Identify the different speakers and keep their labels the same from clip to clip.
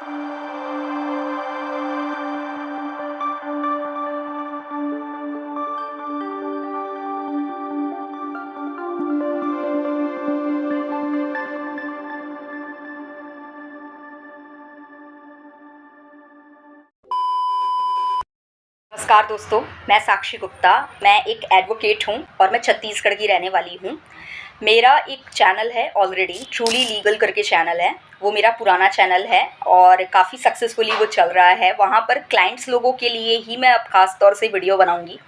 Speaker 1: नमस्कार दोस्तों, मैं साक्षी गुप्ता। मैं एक एडवोकेट हूँ और मैं छत्तीसगढ़ की रहने वाली हूँ। मेरा एक चैनल है ऑलरेडी, ट्रूली लीगल करके चैनल है। वो मेरा पुराना चैनल है और काफ़ी सक्सेसफुली वो चल रहा है। वहाँ पर क्लाइंट्स लोगों के लिए ही मैं अब ख़ास तौर से वीडियो बनाऊँगी।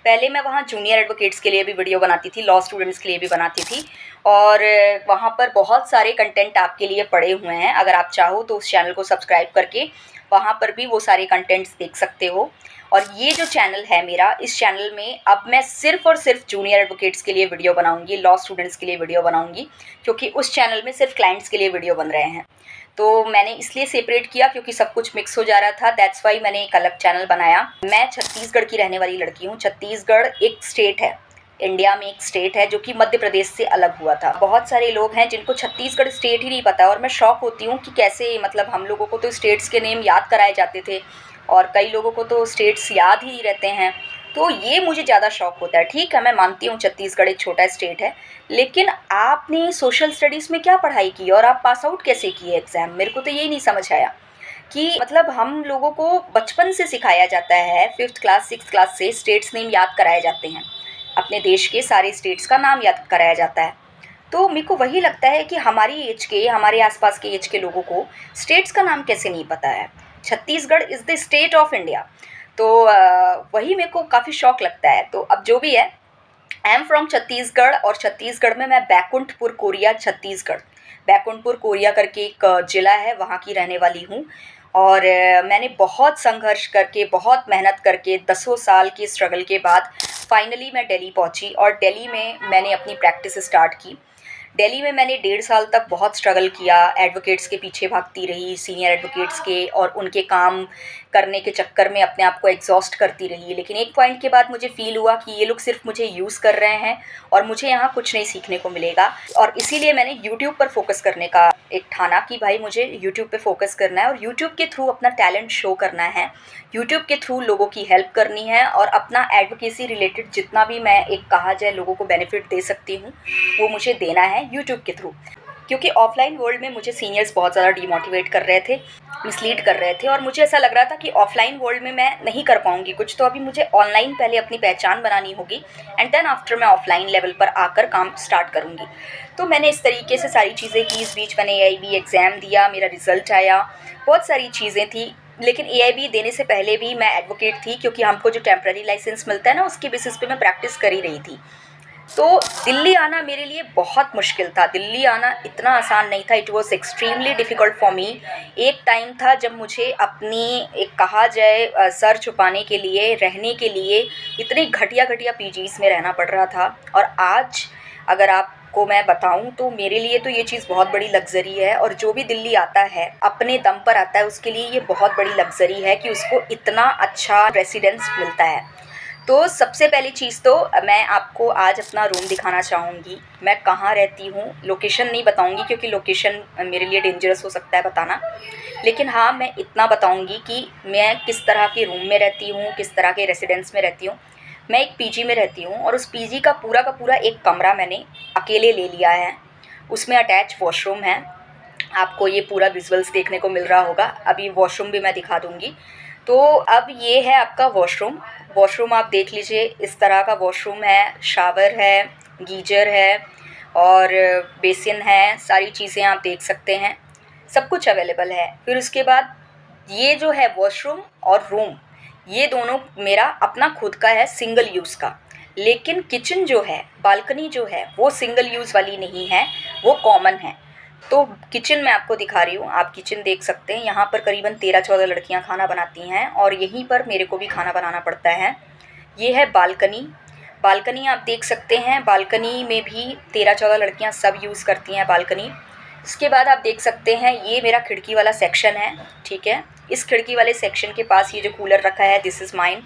Speaker 1: पहले मैं वहाँ जूनियर एडवोकेट्स के लिए भी वीडियो बनाती थी, लॉ स्टूडेंट्स के लिए भी बनाती थी और वहाँ पर बहुत सारे कंटेंट आपके लिए पड़े हुए हैं। अगर आप चाहो तो उस चैनल को सब्सक्राइब करके वहाँ पर भी वो सारे कंटेंट्स देख सकते हो। और ये जो चैनल है मेरा, इस चैनल में अब मैं सिर्फ़ और सिर्फ जूनियर एडवोकेट्स के लिए वीडियो बनाऊंगी, लॉ स्टूडेंट्स के लिए वीडियो बनाऊंगी, क्योंकि उस चैनल में सिर्फ क्लाइंट्स के लिए वीडियो बन रहे हैं। तो मैंने इसलिए सेपरेट किया क्योंकि सब कुछ मिक्स हो जा रहा था। दैट्स वाई मैंने एक अलग चैनल बनाया। मैं छत्तीसगढ़ की रहने वाली लड़की हूँ। छत्तीसगढ़ एक स्टेट है, इंडिया में एक स्टेट है जो कि मध्य प्रदेश से अलग हुआ था। बहुत सारे लोग हैं जिनको छत्तीसगढ़ स्टेट ही नहीं पता और मैं शॉक होती हूँ कि कैसे, मतलब हम लोगों को तो स्टेट्स के नेम याद कराए जाते थे और कई लोगों को तो स्टेट्स याद ही नहीं रहते हैं। तो ये मुझे ज़्यादा शौक होता है। ठीक है, मैं मानती हूँ छत्तीसगढ़ एक छोटा स्टेट है, लेकिन आपने सोशल स्टडीज़ में क्या पढ़ाई की और आप पास आउट कैसे किए एग्ज़ाम? मेरे को तो यही नहीं समझ आया कि मतलब हम लोगों को बचपन से सिखाया जाता है, 5th क्लास 6th क्लास से स्टेट्स नेम याद कराए जाते हैं, अपने देश के सारे स्टेट्स का नाम याद कराया जाता है। तो मेरे को वही लगता है कि हमारी एज के, हमारे आसपास के एज के लोगों को स्टेट्स का नाम कैसे नहीं पता है। Chhattisgarh is the state of India. तो वही मेरे को काफ़ी शौक लगता है। तो अब जो भी है, आई एम फ्रॉम छत्तीसगढ़ और छत्तीसगढ़ में मैं बैकुंठपुर कोरिया, छत्तीसगढ़ बैकुंठपुर कोरिया करके एक ज़िला है, वहाँ की रहने वाली हूँ। और मैंने बहुत संघर्ष करके, बहुत मेहनत करके, 10 साल की स्ट्रगल के बाद फाइनली मैं दिल्ली पहुँची और दिल्ली में मैंने अपनी प्रैक्टिस स्टार्ट की। दिल्ली में मैंने 1.5 साल तक बहुत स्ट्रगल किया, एडवोकेट्स के पीछे भागती रही, सीनियर एडवोकेट्स के और उनके काम करने के चक्कर में अपने आप को एग्जॉस्ट करती रही। लेकिन एक पॉइंट के बाद मुझे फ़ील हुआ कि ये लोग सिर्फ मुझे यूज़ कर रहे हैं और मुझे यहाँ कुछ नहीं सीखने को मिलेगा। और इसीलिए मैंने यूट्यूब पर फोकस करने का एक ठाना कि भाई मुझे यूट्यूब पे फोकस करना है और यूट्यूब के थ्रू अपना टैलेंट शो करना है, यूट्यूब के थ्रू लोगों की हेल्प करनी है और अपना एडवोकेसी रिलेटेड जितना भी मैं एक कहा जाए लोगों को बेनिफिट दे सकती हूँ वो मुझे देना है यूट्यूब के थ्रू। क्योंकि ऑफलाइन वर्ल्ड में मुझे सीनियर्स बहुत ज़्यादा डिमोटिवेट कर रहे थे, मिसलीड कर रहे थे और मुझे ऐसा लग रहा था कि ऑफलाइन वर्ल्ड में मैं नहीं कर पाऊँगी कुछ, तो अभी मुझे ऑनलाइन पहले अपनी पहचान बनानी होगी एंड देन आफ्टर मैं ऑफलाइन लेवल पर आकर काम स्टार्ट करूँगी। तो मैंने इस तरीके से सारी चीज़ें की। इस बीच मैंने AIB एग्ज़ाम दिया, मेरा रिज़ल्ट आया, बहुत सारी चीज़ें थी। लेकिन AIB देने से पहले भी मैं एडवोकेट थी, क्योंकि हमको जो टेम्प्रेरी लाइसेंस मिलता है ना, उसके बेसिस पे मैं प्रैक्टिस कर ही रही थी। तो दिल्ली आना मेरे लिए बहुत मुश्किल था। दिल्ली आना इतना आसान नहीं था। It was extremely difficult for me. एक टाइम था जब मुझे अपनी एक कहा जाए सर छुपाने के लिए, रहने के लिए इतनी घटिया घटिया PGs में रहना पड़ रहा था। और आज अगर आपको मैं बताऊं तो मेरे लिए तो ये चीज़ बहुत बड़ी लग्ज़री है और जो भी दिल्ली आता है अपने दम पर आता है उसके लिए ये बहुत बड़ी लग्ज़री है कि उसको इतना अच्छा रेसिडेंस मिलता है। तो सबसे पहली चीज़ तो मैं आपको आज अपना रूम दिखाना चाहूँगी। मैं कहाँ रहती हूँ, लोकेशन नहीं बताऊँगी क्योंकि लोकेशन मेरे लिए डेंजरस हो सकता है बताना। लेकिन हाँ, मैं इतना बताऊँगी कि मैं किस तरह के रूम में रहती हूँ, किस तरह के रेसिडेंस में रहती हूँ। मैं एक PG में रहती हूँ और उस PG का पूरा एक कमरा मैंने अकेले ले लिया है। उसमें अटैच वॉशरूम है। आपको ये पूरा विजुअल्स देखने को मिल रहा होगा। अभी वॉशरूम भी मैं दिखा दूँगी। तो अब ये है आपका वॉशरूम। वॉशरूम आप देख लीजिए, इस तरह का वॉशरूम है। शावर है, गीजर है और बेसिन है, सारी चीज़ें आप देख सकते हैं, सब कुछ अवेलेबल है। फिर उसके बाद ये जो है वॉशरूम और रूम, ये दोनों मेरा अपना खुद का है, सिंगल यूज़ का। लेकिन किचन जो है, बालकनी जो है, वो सिंगल यूज़ वाली नहीं है, वो कॉमन है। तो किचन मैं आपको दिखा रही हूँ, आप किचन देख सकते हैं। यहाँ पर करीबन 13-14 लड़कियाँ खाना बनाती हैं और यहीं पर मेरे को भी खाना बनाना पड़ता है। ये है बालकनी। बालकनी आप देख सकते हैं, बालकनी में भी 13-14 लड़कियाँ सब यूज़ करती हैं बालकनी। इसके बाद आप देख सकते हैं ये मेरा खिड़की वाला सेक्शन है, ठीक है। इस खिड़की वाले सेक्शन के पास ये जो कूलर रखा है, दिस इज़ माइन,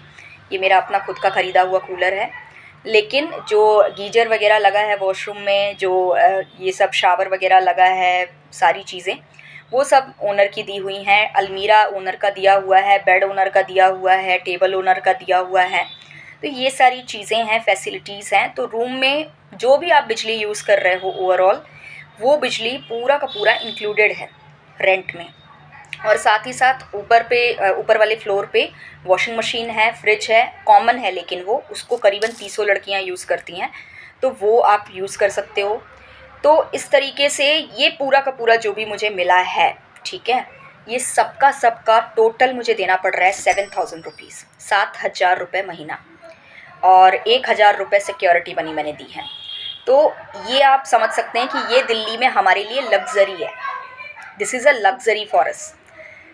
Speaker 1: ये मेरा अपना खुद का ख़रीदा हुआ कूलर है। लेकिन जो गीजर वगैरह लगा है वॉशरूम में, जो ये सब शावर वगैरह लगा है, सारी चीज़ें, वो सब ओनर की दी हुई हैं। अलमीरा ओनर का दिया हुआ है, बेड ओनर का दिया हुआ है, टेबल ओनर का दिया हुआ है। तो ये सारी चीज़ें हैं, फैसिलिटीज़ हैं। तो रूम में जो भी आप बिजली यूज़ कर रहे हो ओवरऑल, वो बिजली पूरा का पूरा इंक्लूडेड है रेंट में। और साथ ही साथ ऊपर वाले फ्लोर पे वॉशिंग मशीन है, फ्रिज है, कॉमन है, लेकिन वो उसको करीबन 300 लड़कियां यूज़ करती हैं, तो वो आप यूज़ कर सकते हो। तो इस तरीके से ये पूरा का पूरा जो भी मुझे मिला है, ठीक है, ये सबका टोटल मुझे देना पड़ रहा है 7,000 रुपीज़, 7,000 रुपये महीना, और 1,000 रुपये सिक्योरिटी मनी मैंने दी है। तो ये आप समझ सकते हैं कि ये दिल्ली में हमारे लिए लग्जरी है। This is a luxury for us.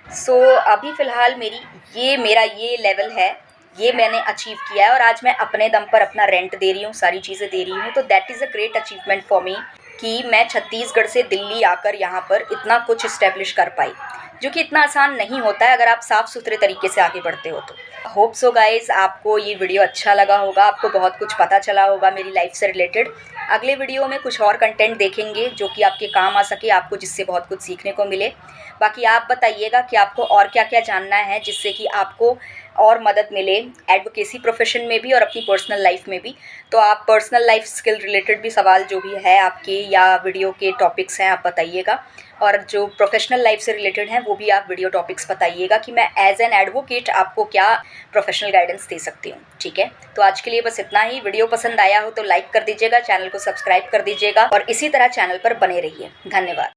Speaker 1: So अभी फ़िलहाल मेरा ये लेवल है, ये मैंने अचीव किया है, और आज मैं अपने दम पर अपना रेंट दे रही हूँ, सारी चीज़ें दे रही हूँ। तो that is a great achievement for me कि मैं छत्तीसगढ़ से दिल्ली आकर यहाँ पर इतना कुछ इस्टेब्लिश कर पाई, जो कि इतना आसान नहीं होता है अगर आप साफ़ सुथरे तरीके से आगे बढ़ते हो। तो होप सो गाइज़ आपको ये वीडियो अच्छा लगा होगा, आपको बहुत कुछ पता चला होगा मेरी लाइफ से रिलेटेड। अगले वीडियो में कुछ और कंटेंट देखेंगे जो कि आपके काम आ सके, आपको जिससे बहुत कुछ सीखने को मिले। बाकी आप बताइएगा कि आपको और क्या क्या जानना है, जिससे कि आपको और मदद मिले एडवोकेसी प्रोफेशन में भी और अपनी पर्सनल लाइफ में भी। तो आप पर्सनल लाइफ स्किल रिलेटेड भी सवाल जो भी है आपके, या वीडियो के टॉपिक्स हैं, आप बताइएगा। और जो प्रोफेशनल लाइफ से रिलेटेड हैं वो भी आप वीडियो टॉपिक्स बताइएगा कि मैं एज एन एडवोकेट आपको क्या प्रोफेशनल गाइडेंस दे सकती हूँ, ठीक है। तो आज के लिए बस इतना ही। वीडियो पसंद आया हो तो लाइक कर दीजिएगा, चैनल को सब्सक्राइब कर दीजिएगा, और इसी तरह चैनल पर बने रहिए। धन्यवाद।